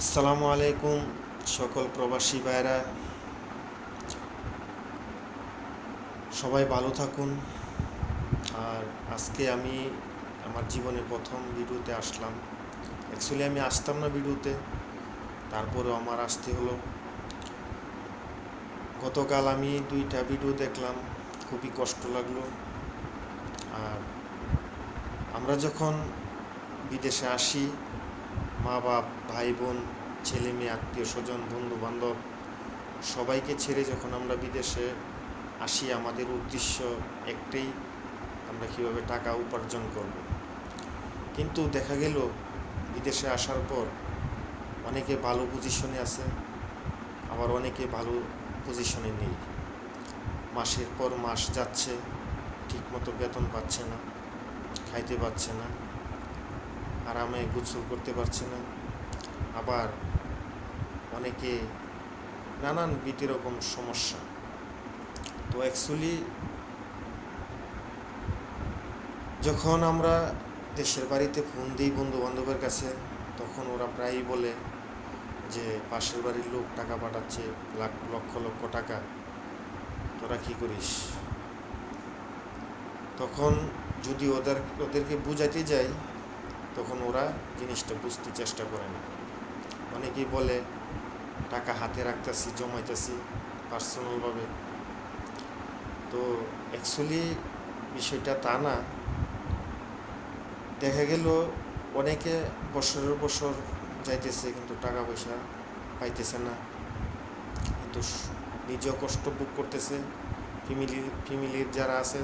আসসালামু আলাইকুম সকল প্রবাসী ভাইরা, সবাই ভালো থাকুন। আর আজকে আমি আমার জীবনে প্রথম ভিডিওতে আসলাম। অ্যাকচুয়ালি আমি আসতাম না ভিডিওতে, তারপরেও আমার আসতে হলো। গতকাল আমি 2টা ভিডিও দেখলাম, খুবই কষ্ট লাগলো। আর আমরা যখন বিদেশে আসি, মা বাপ, ভাই বোন, ছেলে মেয়ে, আত্মীয় স্বজন, বন্ধু বান্ধব সবাইকে ছেড়ে যখন আমরা বিদেশে আসি, আমাদের উদ্দেশ্য একটাই, আমরা কীভাবে টাকা উপার্জন করব। কিন্তু দেখা গেল বিদেশে আসার পর অনেকে ভালো পজিশনে আছে, আবার অনেকে ভালো পজিশনে নেই। মাসের পর মাস যাচ্ছে, ঠিকমতো বেতন পাচ্ছে না, খাইতে পাচ্ছে না, আরামে গোসল করতে পারছে না। আবার অনেকে নানান রকম সমস্যা। তো অ্যাকচুয়ালি যখন আমরা দেশের বাড়িতে ফোন দিই বন্ধু বান্ধবের কাছে, তখন ওরা প্রায়ই বলে যে পাশের বাড়ির লোক টাকা পাঠাচ্ছে, লক্ষ লক্ষ টাকা, তোরা কী করিস। তখন যদি ওদেরকে বুঝাতে যাই, তখন ওরা জিনিসটা বুঝতে চেষ্টা করে না। অনেকেই বলে টাকা হাতে রাখতেছি, জমাইতেছি পার্সোনালভাবে। তো অ্যাকচুয়ালি বিষয়টা তা না। দেখা গেল অনেকে বছরের বছর যাইতেছে, কিন্তু টাকা পয়সা পাইতেছে না, কিন্তু নিজেও কষ্ট ভোগ করতেছে, ফ্যামিলির যারা আছে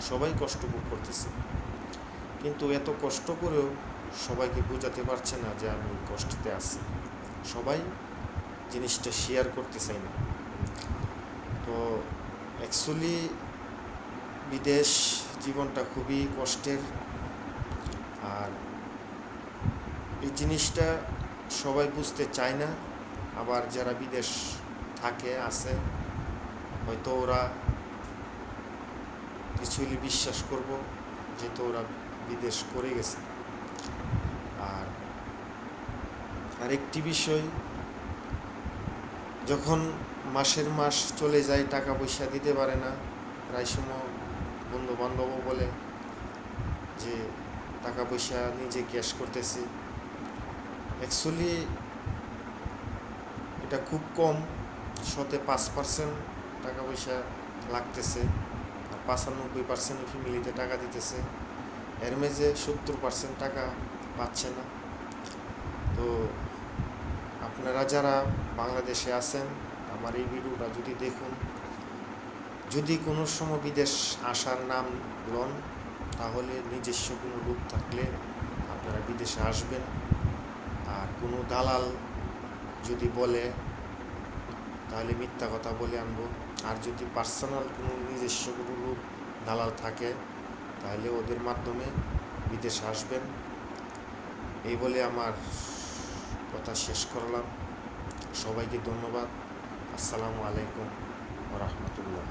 সবাই কষ্ট ভোগ করতেছে। কিন্তু এত কষ্ট করেও সবাইকে বোঝাতে পারছে না যে আমি কষ্টতে আছি। সবাই জিনিসটা শেয়ার করতে চায় না। তো অ্যাকচুয়ালি বিদেশ জীবনটা খুবই কষ্টের। আর এই জিনিসটা সবাই বুঝতে চায় না। আবার যারা বিদেশ আছে, হয়তো ওরা কিছুই বিশ্বাস করব, যেহেতু ওরা বিদেশ করে গেছে। আর আরেকটি বিষয়, যখন মাসের মাস চলে যায়, টাকা পয়সা দিতে পারে না, প্রায় সময় বন্ধু বান্ধবও বলে যে টাকা পয়সা নিজে ক্যাশ করতেছি। অ্যাকচুয়ালি এটা খুব কম, 5% টাকা পয়সা লাগতেছে, আর 95% ফ্যামিলিতে টাকা দিতেছে। এর মেঝে 70% টাকা পাচ্ছে না। তো আপনারা যারা বাংলাদেশে আছেন, আমার এই ভিডিওটা যদি দেখুন, যদি কোনো সময় বিদেশ আসার নাম লন, তাহলে নিজস্ব কোনো রূপ থাকলে আপনারা বিদেশে আসবেন। আর কোনো দালাল যদি বলে, তাহলে মিথ্যা কথা বলে আনবো। আর যদি পার্সোনাল কোনো নিজস্ব কোনো রূপ দালাল থাকে, তাহলে ওদের মাধ্যমে বিদেশে আসবেন। এই বলে আমার কথা শেষ করলাম। সবাইকে ধন্যবাদ। আসসালামু আলাইকুম ওয়া রাহমাতুল্লাহ।